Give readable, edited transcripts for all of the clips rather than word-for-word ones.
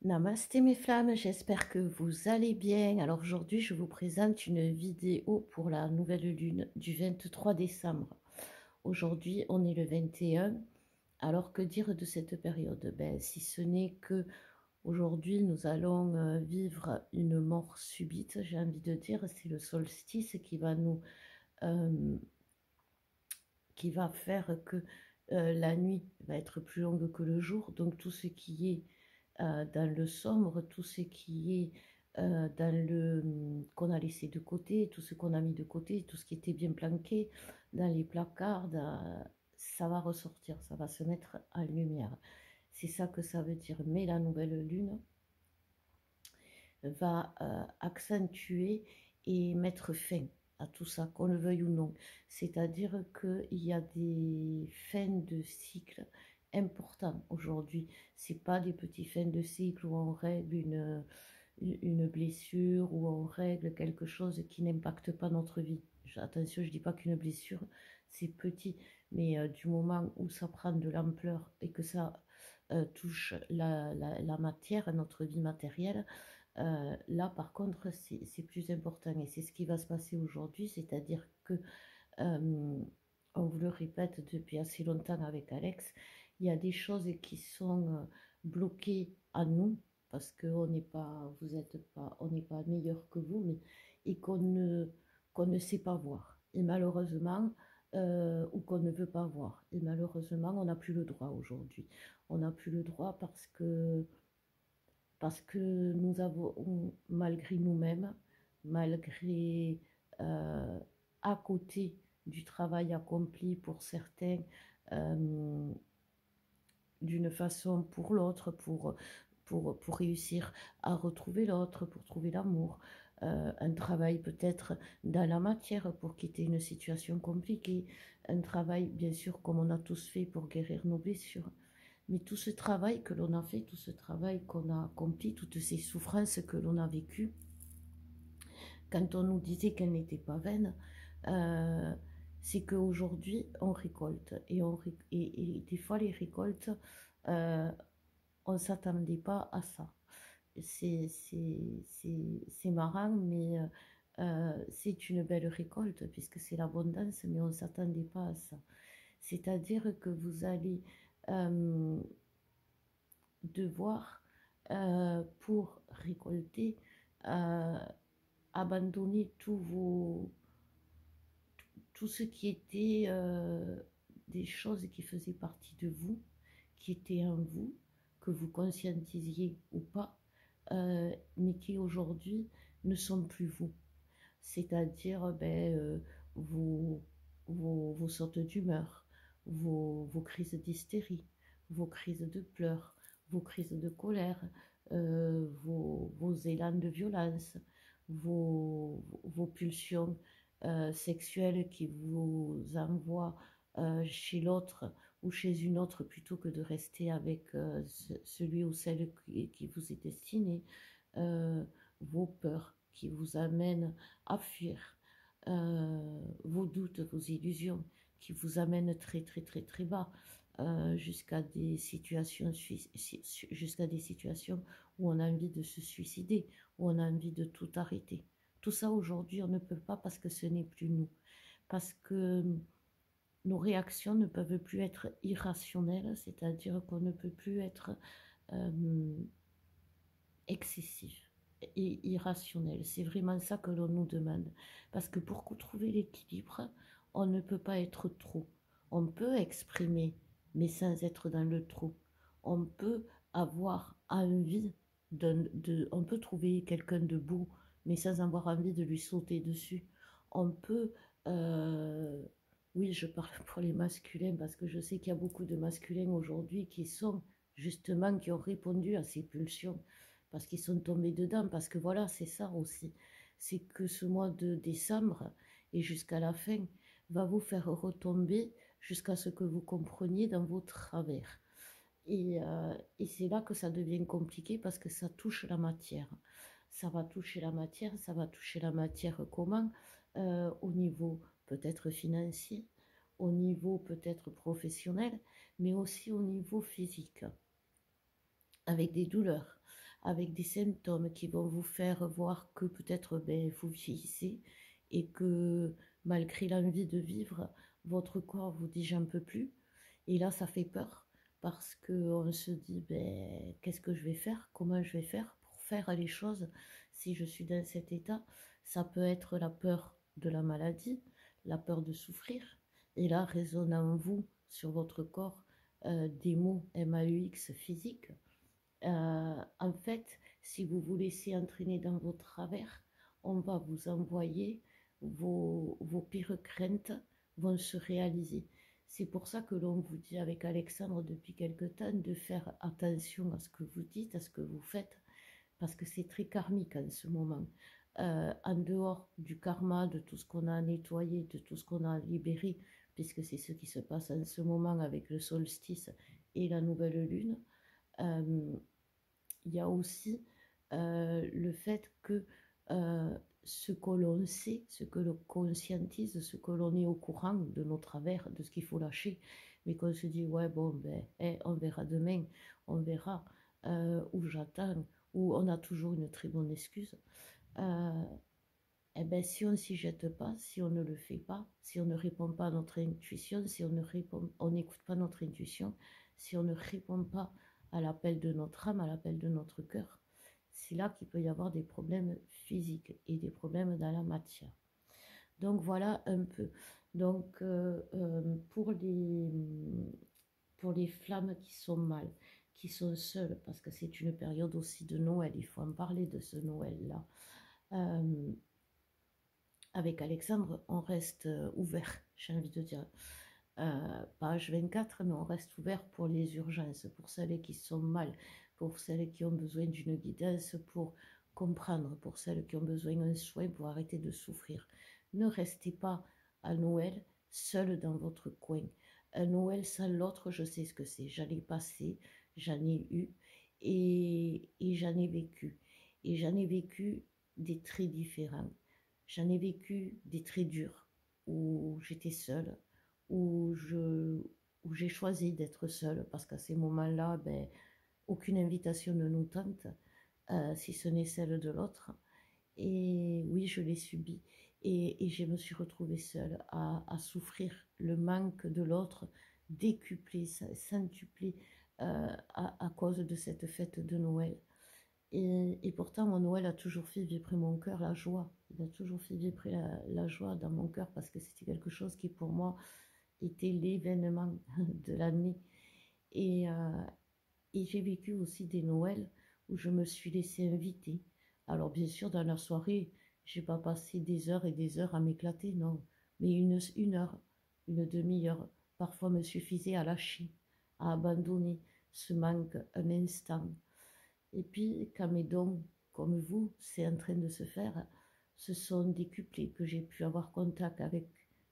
Namasté mes flammes, j'espère que vous allez bien. Alors aujourd'hui, je vous présente une vidéo pour la nouvelle lune du 23 décembre. Aujourd'hui, on est le 21. Alors que dire de cette période? Ben, si ce n'est que aujourd'hui, nous allons vivre une mort subite, j'ai envie de dire. C'est le solstice euh, qui va faire que la nuit va être plus longue que le jour. Donc tout ce qui est dans le sombre, tout ce qui est dans le qu'on a laissé de côté, tout ce qu'on a mis de côté, tout ce qui était bien planqué dans les placards, ça va ressortir, ça va se mettre en lumière. C'est ça que ça veut dire. Mais la nouvelle lune va accentuer et mettre fin à tout ça, qu'on le veuille ou non. C'est-à-dire qu'il y a des fins de cycle importants aujourd'hui. C'est pas des petits fins de cycle où on règle une blessure, où on règle quelque chose qui n'impacte pas notre vie. Attention, je dis pas qu'une blessure, c'est petit, mais du moment où ça prend de l'ampleur et que ça touche la matière, notre vie matérielle, là, par contre, c'est plus important et c'est ce qui va se passer aujourd'hui, c'est-à-dire que, on vous le répète depuis assez longtemps avec Alex, il y a des choses qui sont bloquées à nous parce qu'on n'est pas, vous êtes pas, on n'est pas meilleur que vous, mais et qu'on ne sait pas voir. Et malheureusement, ou qu'on ne veut pas voir. Et malheureusement, on n'a plus le droit aujourd'hui. On n'a plus le droit parce que nous avons, malgré nous-mêmes, malgré euh, à côté du travail accompli pour certains, euh, d'une façon pour l'autre, pour réussir à retrouver l'autre, pour trouver l'amour, un travail peut-être dans la matière pour quitter une situation compliquée, un travail bien sûr comme on a tous fait pour guérir nos blessures. Mais tout ce travail que l'on a fait, tout ce travail qu'on a accompli, toutes ces souffrances que l'on a vécues, quand on nous disait qu'elles n'étaient pas vaines, euh, c'est qu'aujourd'hui on récolte. Et des fois les récoltes, euh, on ne s'attendait pas à ça. C'est marrant, mais c'est une belle récolte puisque c'est l'abondance, mais on ne s'attendait pas à ça. C'est-à-dire que vous allez euh, devoir, pour récolter, euh, abandonner tout ce qui était des choses qui faisaient partie de vous, qui étaient en vous, que vous conscientisiez ou pas, mais qui aujourd'hui ne sont plus vous. C'est-à-dire vos, vos sortes d'humeur, vos crises d'hystérie, vos crises de pleurs, vos crises de colère, vos élans de violence, vos pulsions sexuelles qui vous envoient chez l'autre ou chez une autre plutôt que de rester avec celui ou celle qui vous est destiné, vos peurs qui vous amènent à fuir, vos doutes, vos illusions qui vous amènent très très très très bas, jusqu'à des situations où on a envie de se suicider, où on a envie de tout arrêter. Tout ça aujourd'hui on ne peut pas parce que ce n'est plus nous, parce que nos réactions ne peuvent plus être irrationnelles, c'est-à-dire qu'on ne peut plus être euh, excessif et irrationnel. C'est vraiment ça que l'on nous demande. Parce que pour trouver l'équilibre, on ne peut pas être trop. On peut exprimer, mais sans être dans le trop. On peut avoir envie on peut trouver quelqu'un de beau, mais sans avoir envie de lui sauter dessus. On peut, oui, je parle pour les masculins, parce que je sais qu'il y a beaucoup de masculins aujourd'hui qui sont justement, qui ont répondu à ces pulsions parce qu'ils sont tombés dedans, parce que voilà, c'est ça aussi. C'est que ce mois de décembre et jusqu'à la fin va vous faire retomber jusqu'à ce que vous compreniez dans vos travers. Et c'est là que ça devient compliqué parce que ça touche la matière. Ça va toucher la matière, ça va toucher la matière comment? Au niveau peut-être financier, au niveau peut-être professionnel, mais aussi au niveau physique avec des douleurs, avec des symptômes qui vont vous faire voir que peut-être ben, vous vieillissez et que malgré l'envie de vivre, votre corps vous dit j'en peux plus. Et là, ça fait peur parce qu'on se dit ben, qu'est-ce que je vais faire? Comment je vais faire pour faire les choses si je suis dans cet état? Ça peut être la peur de la maladie, la peur de souffrir. Et là, résonne en vous, sur votre corps, des mots MAUX physiques. En fait, si vous vous laissez entraîner dans vos travers, on va vous envoyer vos pires craintes vont se réaliser. C'est pour ça que l'on vous dit avec Alexandre depuis quelque temps de faire attention à ce que vous dites, à ce que vous faites, parce que c'est très karmique en ce moment. En dehors du karma, de tout ce qu'on a nettoyé, de tout ce qu'on a libéré, puisque c'est ce qui se passe en ce moment avec le solstice et la nouvelle lune, euh, il y a aussi le fait que ce que l'on sait, ce que l'on conscientise, ce que l'on est au courant de nos travers, de ce qu'il faut lâcher, mais qu'on se dit, ouais, bon, ben, on verra demain, on verra, où j'attends, où on a toujours une très bonne excuse. Euh, eh ben, si on ne s'y jette pas, si on ne le fait pas, si on ne répond pas à notre intuition, si on n'écoute pas notre intuition, si on ne répond pas à l'appel de notre âme, à l'appel de notre cœur, c'est là qu'il peut y avoir des problèmes physiques et des problèmes dans la matière. Donc voilà un peu. Donc pour les flammes qui sont mal, qui sont seules, parce que c'est une période aussi de Noël, il faut en parler de ce Noël-là. Avec Alexandre, on reste ouvert, j'ai envie de dire. Pas H24, mais on reste ouvert pour les urgences, pour celles qui sont mal, pour celles qui ont besoin d'une guidance pour comprendre, pour celles qui ont besoin d'un soin pour arrêter de souffrir. Ne restez pas à Noël seul dans votre coin. Un Noël sans l'autre, je sais ce que c'est. J'en ai passé, j'en ai eu et j'en ai vécu. Et j'en ai vécu des traits différents. J'en ai vécu des traits durs où j'étais seule, où j'ai choisi d'être seule parce qu'à ces moments-là, ben, aucune invitation ne nous tente, si ce n'est celle de l'autre. Et oui, je l'ai subi. Et je me suis retrouvée seule à souffrir le manque de l'autre, décuplé, centuplé à cause de cette fête de Noël. Et pourtant, mon Noël a toujours fait vibrer mon cœur, la joie. Il a toujours fait vibrer la joie dans mon cœur parce que c'était quelque chose qui, pour moi, était l'événement de l'année. Et, euh, et j'ai vécu aussi des Noëls où je me suis laissée inviter. Alors, bien sûr, dans la soirée, j'ai pas passé des heures et des heures à m'éclater, non. Mais une heure, une demi-heure, parfois me suffisait à lâcher, à abandonner ce manque un instant. Et puis, quand mes dons, comme vous, c'est en train de se faire, se sont décuplés, que j'ai pu avoir contact avec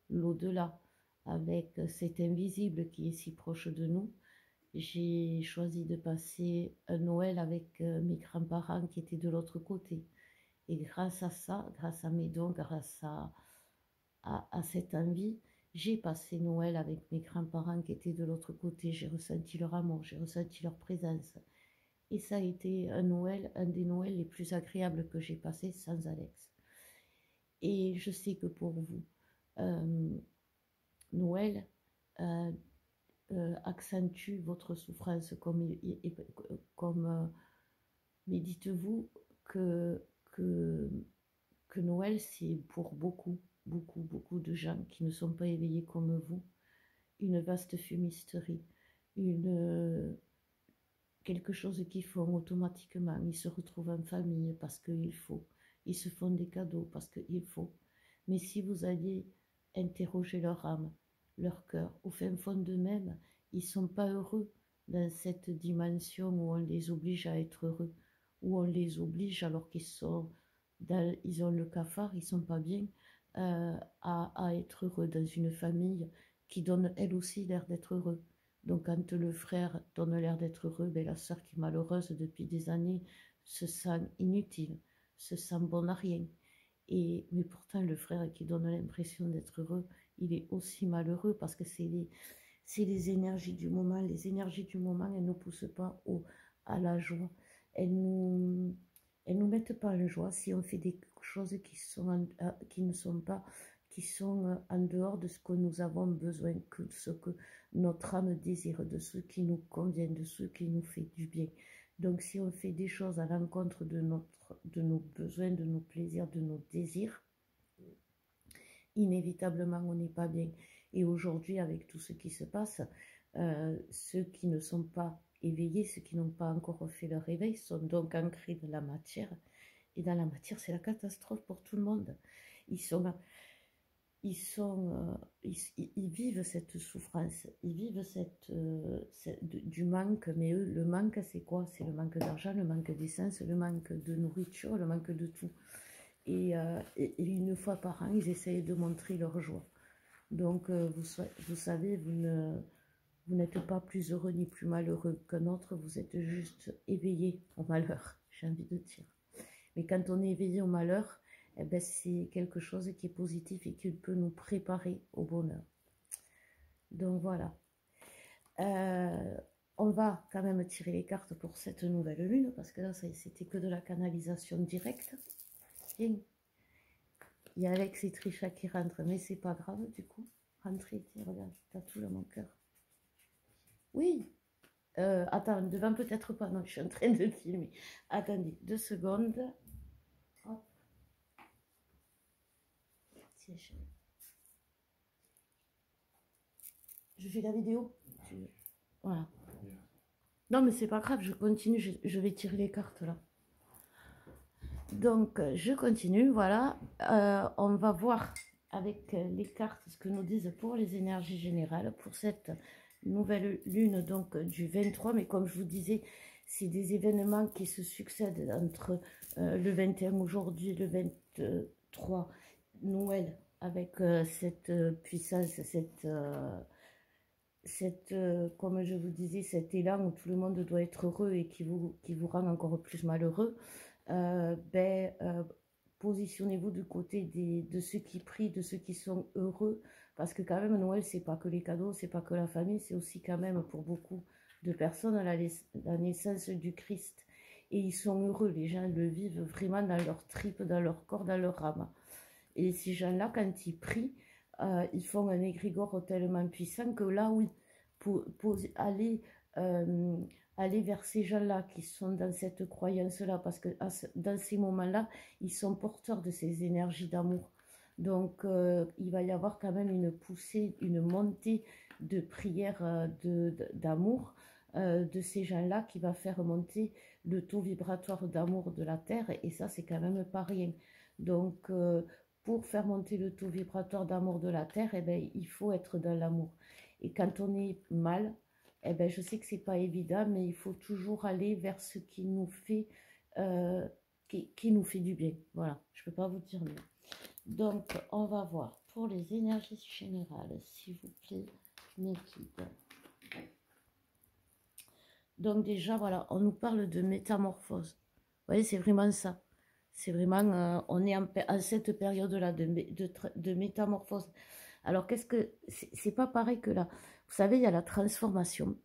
l'au-delà, avec cet invisible qui est si proche de nous. J'ai choisi de passer un Noël avec mes grands-parents qui étaient de l'autre côté. Et grâce à ça, grâce à mes dons, grâce à cette envie, j'ai passé Noël avec mes grands-parents qui étaient de l'autre côté. J'ai ressenti leur amour, j'ai ressenti leur présence. Et ça a été un Noël, un des Noëls les plus agréables que j'ai passé sans Alex. Et je sais que pour vous, euh, Noël euh, accentue votre souffrance comme mais dites-vous que, que Noël, c'est pour beaucoup de gens qui ne sont pas éveillés comme vous, une vaste fumisterie, quelque chose qu'ils font automatiquement. Ils se retrouvent en famille parce qu'il faut. Ils se font des cadeaux parce qu'il faut. Mais si vous alliez interroger leur âme, leur cœur, au fin fond d'eux-mêmes, ils ne sont pas heureux dans cette dimension où on les oblige à être heureux, où on les oblige alors ils ont le cafard, ils ne sont pas bien, à être heureux dans une famille qui donne elle aussi l'air d'être heureux. Donc quand le frère donne l'air d'être heureux, ben, la sœur qui est malheureuse depuis des années se sent inutile, se sent bonne à rien. Mais pourtant le frère qui donne l'impression d'être heureux, il est aussi malheureux parce que c'est les énergies du moment. Les énergies du moment, elles ne poussent pas à la joie. elles nous, elles nous mettent pas en joie si on fait des choses qui ne sont pas, qui sont en dehors de ce que nous avons besoin, que ce que notre âme désire, de ce qui nous convient, de ce qui nous fait du bien. Donc si on fait des choses à l'encontre de nos besoins, de nos plaisirs, de nos désirs, inévitablement on n'est pas bien. Et aujourd'hui, avec tout ce qui se passe, ceux qui ne sont pas éveillés, ceux qui n'ont pas encore fait leur réveil, sont donc ancrés dans la matière. Et dans la matière, c'est la catastrophe pour tout le monde. Ils sont, ils vivent cette souffrance, ils vivent du manque, mais eux, le manque, c'est quoi? C'est le manque d'argent, le manque d'essence, le manque de nourriture, le manque de tout. Et une fois par an, ils essayent de montrer leur joie. Donc, vous savez, vous n'êtes pas plus heureux ni plus malheureux qu'un autre, vous êtes juste éveillé au malheur, j'ai envie de dire. Mais quand on est éveillé au malheur, eh ben, c'est quelque chose qui est positif et qui peut nous préparer au bonheur. Donc voilà. On va quand même tirer les cartes pour cette nouvelle lune, parce que là, c'était que de la canalisation directe. Bien. Il y a Alex et Trisha qui rentrent, mais c'est pas grave du coup. Rentrez, tiens, regarde, t'as tout dans mon cœur. Oui. Attends, devant peut-être pas, non, je suis en train de filmer. Attendez, 2 secondes. Hop. Tiens, je fais la vidéo. Voilà. Non, mais c'est pas grave, je continue, je vais tirer les cartes là. Donc, je continue, voilà. On va voir avec les cartes ce que nous disent pour les énergies générales, pour cette nouvelle lune donc du 23. Mais comme je vous disais, c'est des événements qui se succèdent entre le 21 aujourd'hui, le 23 Noël, avec cette puissance, comme je vous disais, cet élan où tout le monde doit être heureux et qui vous rend encore plus malheureux. Positionnez-vous du côté de ceux qui prient, de ceux qui sont heureux, parce que quand même Noël, c'est pas que les cadeaux, c'est pas que la famille, c'est aussi quand même pour beaucoup de personnes la naissance du Christ. Et ils sont heureux, les gens le vivent vraiment dans leur tripes, dans leur corps, dans leur âme. Et ces gens-là, quand ils prient, ils font un égrégore tellement puissant que là, oui, pour aller vers ces gens-là qui sont dans cette croyance-là, parce que dans ces moments-là, ils sont porteurs de ces énergies d'amour. Donc, il va y avoir quand même une poussée, une montée de prières d'amour de ces gens-là qui va faire monter le taux vibratoire d'amour de la Terre, et ça, c'est quand même pas rien. Donc, pour faire monter le taux vibratoire d'amour de la Terre, eh ben, il faut être dans l'amour. Et quand on est mal, eh ben, je sais que c'est pas évident, mais il faut toujours aller vers ce qui nous fait, qui nous fait du bien. Voilà, je peux pas vous dire mieux. Donc, on va voir pour les énergies générales, s'il vous plaît, mes guides. Donc déjà, voilà, on nous parle de métamorphose. Vous voyez, c'est vraiment ça. C'est vraiment, on est en cette période-là de métamorphose. Alors, qu'est-ce que... C'est pas pareil que là. Vous savez, il y a la transformation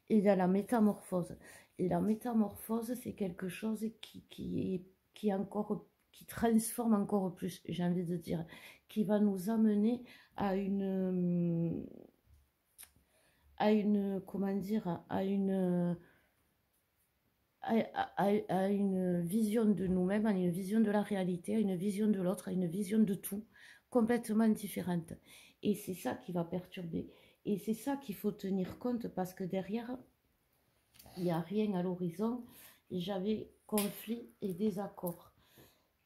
et il y a la métamorphose. Et la métamorphose, c'est quelque chose qui transforme encore plus, j'ai envie de dire, qui va nous amener à comment dire, à une vision de nous-mêmes, à une vision de la réalité, à une vision de l'autre, à une vision de tout, complètement différente. Et c'est ça qui va perturber. Et c'est ça qu'il faut tenir compte, parce que derrière, il n'y a rien à l'horizon. J'avais conflit et désaccord.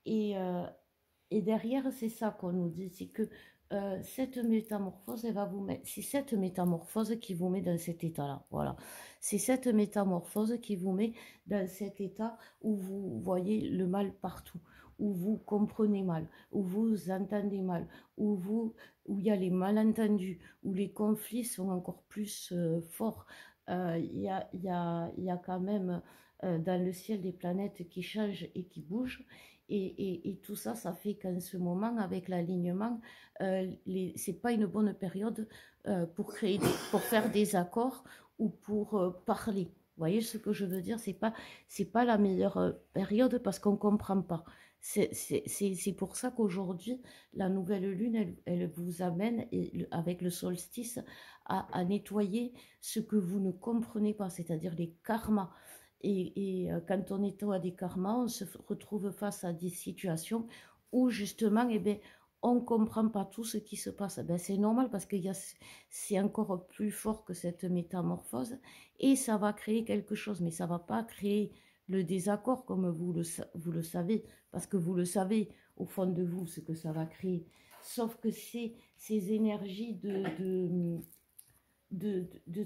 Et derrière, c'est ça qu'on nous dit, c'est que cette métamorphose, elle va vous mettre, c'est cette métamorphose qui vous met dans cet état-là. Voilà. C'est cette métamorphose qui vous met dans cet état où vous voyez le mal partout, où vous comprenez mal, où vous entendez mal, où il y a les malentendus, où les conflits sont encore plus forts. Il y a quand même dans le ciel des planètes qui changent et qui bougent. Et tout ça, ça fait qu'en ce moment, avec l'alignement, c'est pas une bonne période pour faire des accords ou pour parler. voyez ce que je veux dire? C'est pas la meilleure période parce qu'on ne comprend pas. C'est pour ça qu'aujourd'hui, la nouvelle lune, elle vous amène, avec le solstice, à nettoyer ce que vous ne comprenez pas, c'est-à-dire les karmas. Quand on nettoie des karmas, on se retrouve face à des situations où justement, eh bien, on ne comprend pas tout ce qui se passe. Ben, c'est normal parce que c'est encore plus fort que cette métamorphose et ça va créer quelque chose, mais ça ne va pas créer le désaccord comme vous le savez, parce que vous le savez au fond de vous ce que ça va créer. Sauf que c'est ces énergies de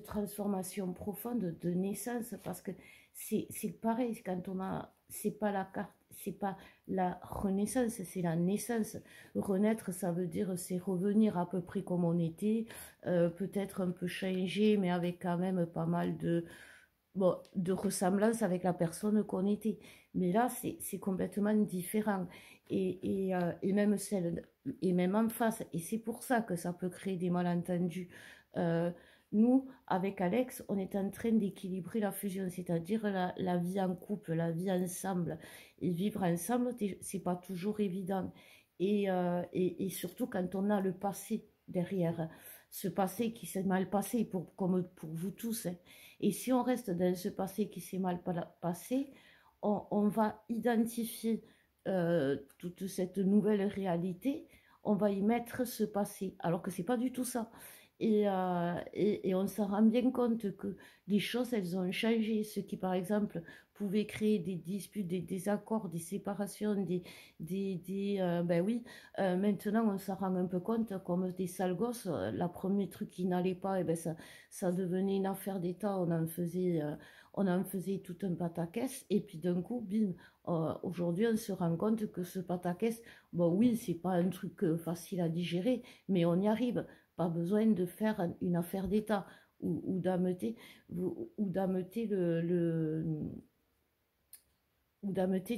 transformation profonde, de naissance, parce que c'est pareil, quand on a, c'est pas la carte, c'est pas la renaissance, c'est la naissance. Renaître, ça veut dire c'est revenir à peu près comme on était, peut-être un peu changé, mais avec quand même pas mal bon, de ressemblance avec la personne qu'on était. Mais là, c'est complètement différent. Et même celle, et même en face. Et c'est pour ça que ça peut créer des malentendus. Euh, Nous, avec Alex, on est en train d'équilibrer la fusion, c'est-à-dire la vie en couple, la vie ensemble. Et vivre ensemble, c'est pas toujours évident. Et surtout quand on a le passé derrière, ce passé qui s'est mal passé, comme pour vous tous, hein. Et si on reste dans ce passé qui s'est mal passé, on va identifier toute cette nouvelle réalité, on va y mettre ce passé, alors que c'est pas du tout ça. Et on se rend bien compte que les choses, elles ont changé. Ce qui, par exemple, pouvait créer des disputes, des désaccords, des séparations, ben oui, maintenant, on s'en rend un peu compte, comme des sales gosses, la premier truc qui n'allait pas, et ben ça devenait une affaire d'État, on en faisait tout un pataquès, et puis d'un coup, bim, aujourd'hui, on se rend compte que ce pataquès, bon oui, c'est pas un truc facile à digérer, mais on y arrive. Pas besoin de faire une affaire d'État ou d'ameuter ou d'ameuter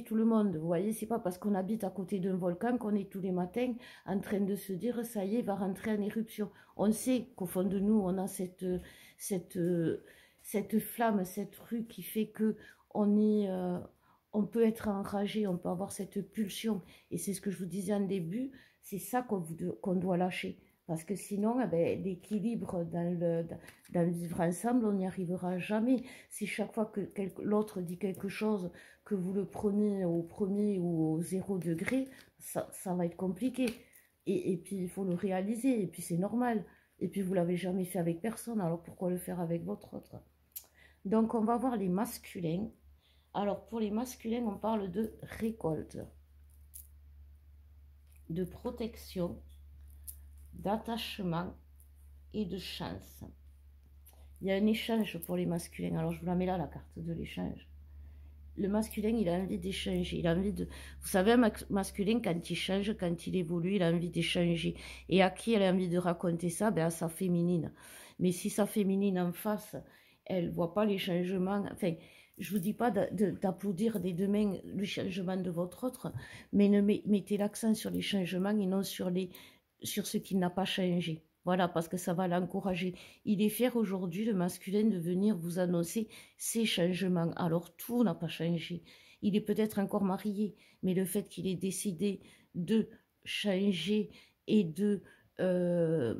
tout le monde. Vous voyez, c'est pas parce qu'on habite à côté d'un volcan qu'on est tous les matins en train de se dire ça y est, va rentrer en éruption. On sait qu'au fond de nous, on a cette, cette flamme, cette rue qui fait que on peut être enragé, on peut avoir cette pulsion. Et c'est ce que je vous disais en début, c'est ça qu'on doit lâcher. Parce que sinon, eh ben, l'équilibre dans le vivre ensemble, on n'y arrivera jamais. Si chaque fois que l'autre dit quelque chose, que vous le prenez au premier ou au 0 degré, ça va être compliqué. Et puis, il faut le réaliser, et puis c'est normal. Et puis, vous l'avez jamais fait avec personne, alors pourquoi le faire avec votre autre? Donc, on va voir les masculins. Alors, pour les masculins, on parle de récolte, de protection, d'attachement et de chance. Il y a un échange pour les masculins. Alors, je vous la mets là, la carte de l'échange. Le masculin, il a envie d'échanger. Il a envie de... Vous savez, un masculin, quand il change, quand il évolue, il a envie d'échanger. Et à qui elle a envie de raconter ça? Ben, à sa féminine. Mais si sa féminine en face, elle ne voit pas les changements... Enfin, je ne vous dis pas d'applaudir des deux mains le changement de votre autre, mais mettez l'accent sur les changements et non sur ce qui n'a pas changé. Voilà, parce que ça va l'encourager. Il est fier aujourd'hui, le masculin, de venir vous annoncer ces changements. Alors, tout n'a pas changé. Il est peut-être encore marié, mais le fait qu'il ait décidé de changer et euh,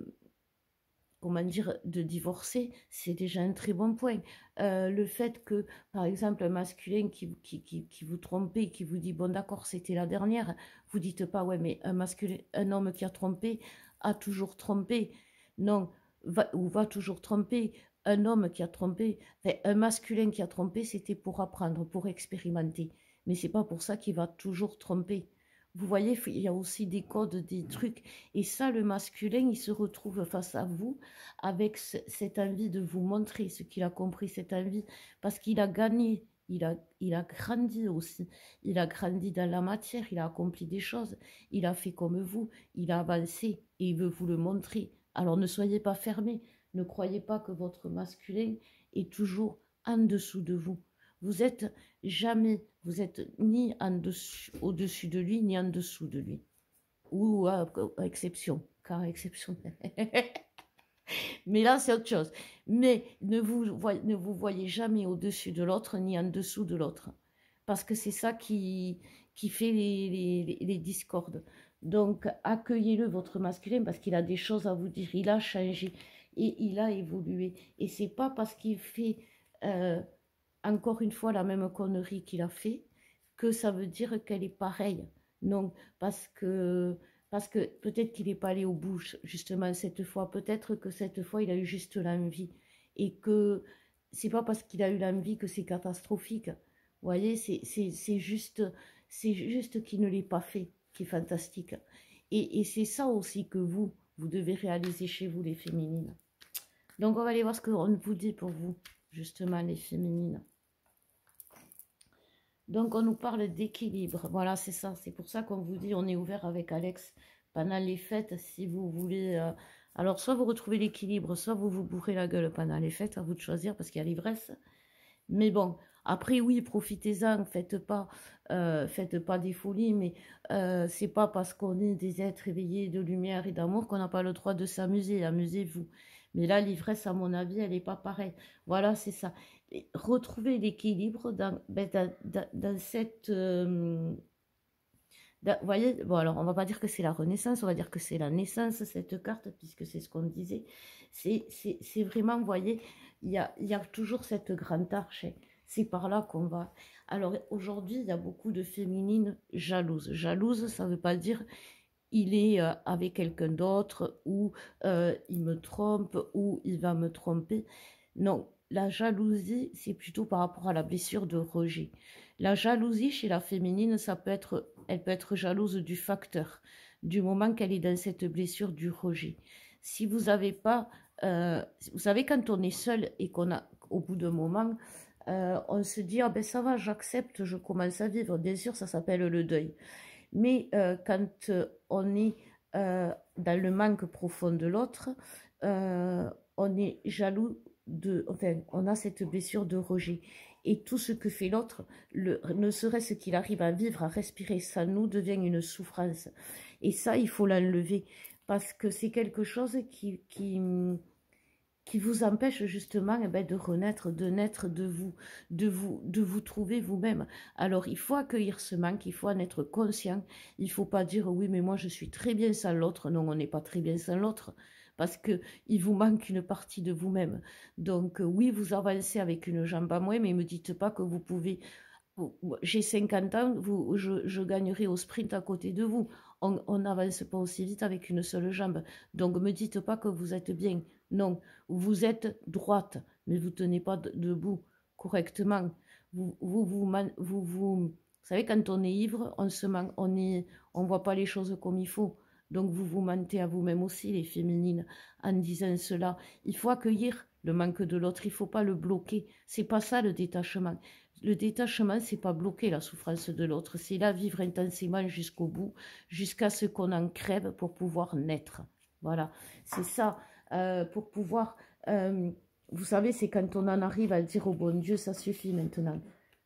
comment dire, de divorcer, c'est déjà un très bon point. Le fait que, par exemple, un masculin qui vous trompait, qui vous dit, bon d'accord, c'était la dernière, vous dites pas, ouais, mais un homme qui a trompé a toujours trompé. Non, va toujours tromper. Un homme qui a trompé, enfin, un masculin qui a trompé, c'était pour apprendre, pour expérimenter. Mais c'est pas pour ça qu'il va toujours tromper. Vous voyez, il y a aussi des codes, des trucs. Et ça, le masculin, il se retrouve face à vous avec cette envie de vous montrer ce qu'il a compris, cette envie, parce qu'il a gagné, il a grandi aussi. Il a grandi dans la matière, il a accompli des choses, il a fait comme vous, il a avancé et il veut vous le montrer. Alors ne soyez pas fermés, ne croyez pas que votre masculin est toujours en dessous de vous. Vous êtes jamais, vous êtes ni en dessus, au-dessus de lui, ni en dessous de lui. Ou à exception, car exception. Mais là, c'est autre chose. Mais ne vous voyez jamais au-dessus de l'autre ni en dessous de l'autre. Parce que c'est ça qui fait les discordes. Donc, accueillez-le, votre masculin, parce qu'il a des choses à vous dire. Il a changé et il a évolué. Et c'est pas parce qu'il fait euh, encore une fois la même connerie qu'il a fait que ça veut dire qu'elle est pareille. Non, parce que peut-être qu'il n'est pas allé au bout, justement, cette fois. Peut-être que cette fois, il a eu juste l'envie. Et que c'est pas parce qu'il a eu l'envie que c'est catastrophique. Vous voyez, c'est juste qu'il ne l'ait pas fait, qui est fantastique. Et c'est ça aussi que vous devez réaliser chez vous, les féminines. Donc, on va aller voir ce qu'on vous dit pour vous, justement, les féminines. Donc, on nous parle d'équilibre. Voilà, c'est ça. C'est pour ça qu'on vous dit, on est ouvert avec Alex pendant les fêtes, si vous voulez. Alors, soit vous retrouvez l'équilibre, soit vous vous bourrez la gueule pendant les fêtes, à vous de choisir, parce qu'il y a l'ivresse. Mais bon, après, oui, profitez-en, faites pas des folies, mais c'est pas parce qu'on est des êtres éveillés de lumière et d'amour qu'on n'a pas le droit de s'amuser. Amusez-vous. Mais là, l'ivresse, à mon avis, elle n'est pas pareille. Voilà, c'est ça. Et retrouver l'équilibre dans cette... vous voyez, bon, alors on va pas dire que c'est la renaissance, on va dire que c'est la naissance, cette carte, puisque c'est ce qu'on disait. C'est vraiment, vous voyez, il y a toujours cette grande arche. C'est par là qu'on va. Alors aujourd'hui, il y a beaucoup de féminines jalouses. Jalouse, ça ne veut pas dire il est avec quelqu'un d'autre, ou il me trompe, ou il va me tromper. Non, la jalousie, c'est plutôt par rapport à la blessure de rejet. La jalousie chez la féminine, elle peut être jalouse du facteur, du moment qu'elle est dans cette blessure du rejet. Si vous n'avez pas, vous savez, quand on est seul et qu'on a, au bout d'un moment, on se dit, ah ben ça va, j'accepte, je commence à vivre. Bien sûr, ça s'appelle le deuil. Mais quand on est dans le manque profond de l'autre, on est jaloux enfin, on a cette blessure de rejet. Et tout ce que fait l'autre, ne serait-ce qu'il arrive à vivre, à respirer, ça nous devient une souffrance. Et ça, il faut l'enlever. Parce que c'est quelque chose qui vous empêche justement de renaître, de naître de vous, de vous trouver vous-même. Alors il faut accueillir ce manque, il faut en être conscient. Il ne faut pas dire oui mais moi je suis très bien sans l'autre. Non, on n'est pas très bien sans l'autre parce que il vous manque une partie de vous-même. Donc oui, vous avancez avec une jambe à moins, mais ne me dites pas que vous pouvez. J'ai 50 ans, je gagnerai au sprint à côté de vous. On n'avance pas aussi vite avec une seule jambe. Donc, me dites pas que vous êtes bien. Non, vous êtes droite, mais vous tenez pas debout correctement. Vous savez, quand on est ivre, on voit pas les choses comme il faut. Donc, vous mentez à vous-même aussi, les féminines, en disant cela. Il faut accueillir le manque de l'autre. Il faut pas le bloquer. C'est pas ça le détachement. Le détachement, c'est pas bloquer la souffrance de l'autre, c'est la vivre intensément jusqu'au bout, jusqu'à ce qu'on en crève pour pouvoir naître. Voilà, c'est ça, pour pouvoir... vous savez, c'est quand on en arrive à dire au bon Dieu, ça suffit maintenant.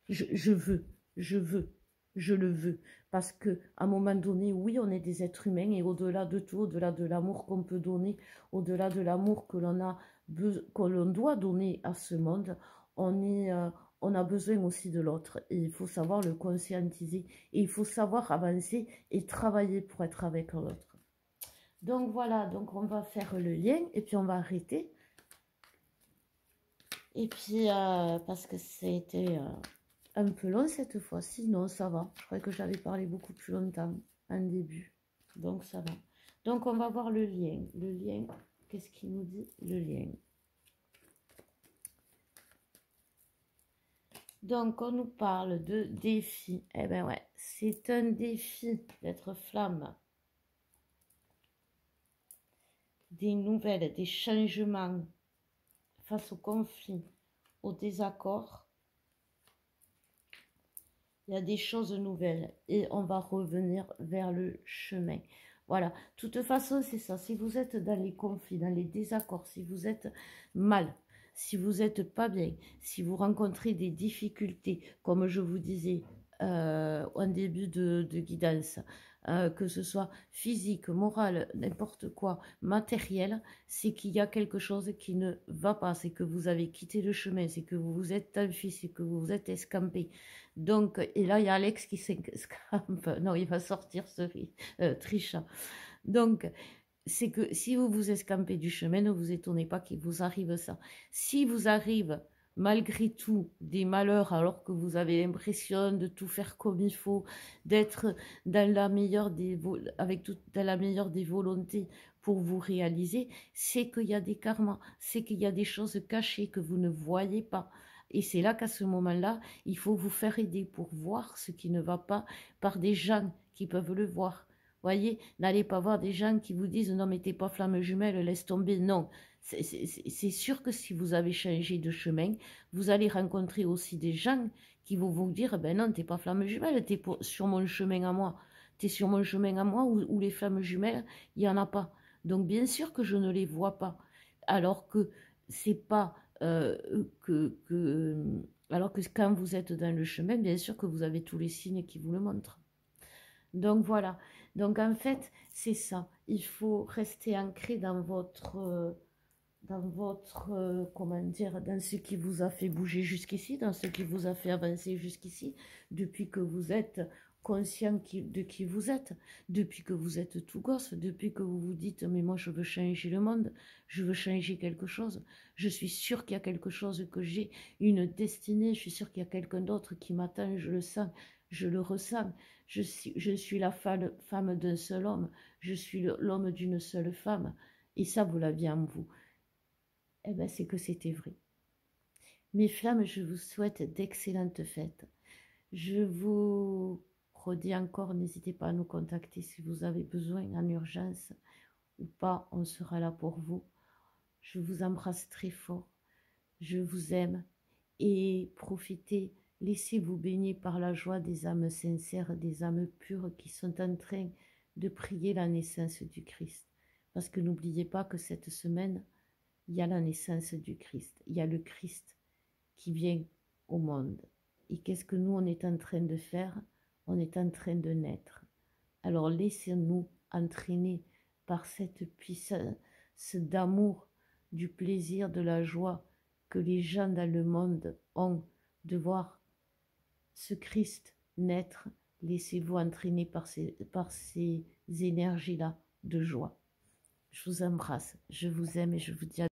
Je veux, je veux, je le veux. Parce que à un moment donné, oui, on est des êtres humains et au-delà de tout, au-delà de l'amour qu'on peut donner, au-delà de l'amour que l'on doit donner à ce monde, on a besoin aussi de l'autre et il faut savoir le conscientiser et il faut savoir avancer et travailler pour être avec l'autre. Donc voilà, donc on va faire le lien et puis on va arrêter. Et puis, parce que c'était un peu long cette fois-ci, non, ça va. Je croyais que j'avais parlé beaucoup plus longtemps en début, donc ça va. Donc on va voir le lien. Le lien, qu'est-ce qu'il nous dit? Le lien. Donc, on nous parle de défi. Eh bien, ouais, c'est un défi d'être flamme. Des nouvelles, des changements face aux conflits, aux désaccords. Il y a des choses nouvelles et on va revenir vers le chemin. Voilà, de toute façon, c'est ça. Si vous êtes dans les conflits, dans les désaccords, si vous êtes mal, si vous n'êtes pas bien, si vous rencontrez des difficultés, comme je vous disais en début de guidance, que ce soit physique, moral, n'importe quoi, matériel, c'est qu'il y a quelque chose qui ne va pas, c'est que vous avez quitté le chemin, c'est que vous vous êtes enfui, c'est que vous vous êtes escampé. Donc, et là, il y a Alex qui s'escampe. Non, il va sortir ce Trisha. Donc, c'est que si vous vous escampez du chemin, ne vous étonnez pas qu'il vous arrive ça. Si vous arrive malgré tout des malheurs alors que vous avez l'impression de tout faire comme il faut, d'être dans la meilleure dans la meilleure des volontés pour vous réaliser, c'est qu'il y a des karmas, c'est qu'il y a des choses cachées que vous ne voyez pas. Et c'est là qu'à ce moment-là, il faut vous faire aider pour voir ce qui ne va pas par des gens qui peuvent le voir. Voyez, n'allez pas voir des gens qui vous disent non mais t'es pas flamme jumelle, laisse tomber. Non, c'est sûr que si vous avez changé de chemin, vous allez rencontrer aussi des gens qui vont vous dire ben non t'es pas flamme jumelle, sur mon chemin à moi. T'es sur mon chemin à moi où les flammes jumelles, il y en a pas. Donc bien sûr que je ne les vois pas. Alors que c'est pas alors que quand vous êtes dans le chemin, bien sûr que vous avez tous les signes qui vous le montrent. Donc voilà. Donc en fait, c'est ça. Il faut rester ancré dans votre, comment dire, dans ce qui vous a fait bouger jusqu'ici, dans ce qui vous a fait avancer jusqu'ici, depuis que vous êtes conscient de qui vous êtes, depuis que vous êtes tout gosse, depuis que vous vous dites, mais moi je veux changer le monde, je veux changer quelque chose, je suis sûre qu'il y a quelque chose que j'ai, une destinée, je suis sûre qu'il y a quelqu'un d'autre qui m'attend, je le sens, je le ressens, je suis la femme d'un seul homme, je suis l'homme d'une seule femme, et ça vous l'aviez en vous. Eh bien, c'est que c'était vrai. Mes flammes, je vous souhaite d'excellentes fêtes. Je vous redis encore, n'hésitez pas à nous contacter si vous avez besoin en urgence ou pas, on sera là pour vous. Je vous embrasse très fort, je vous aime et profitez, laissez-vous baigner par la joie des âmes sincères, des âmes pures qui sont en train de prier la naissance du Christ. Parce que n'oubliez pas que cette semaine, il y a la naissance du Christ, il y a le Christ qui vient au monde. Et qu'est-ce que nous, on est en train de faire? On est en train de naître. Alors laissez-nous entraîner par cette puissance d'amour, du plaisir, de la joie que les gens dans le monde ont de voir ce Christ naître. Laissez-vous entraîner par ces énergies-là de joie. Je vous embrasse, je vous aime et je vous dis à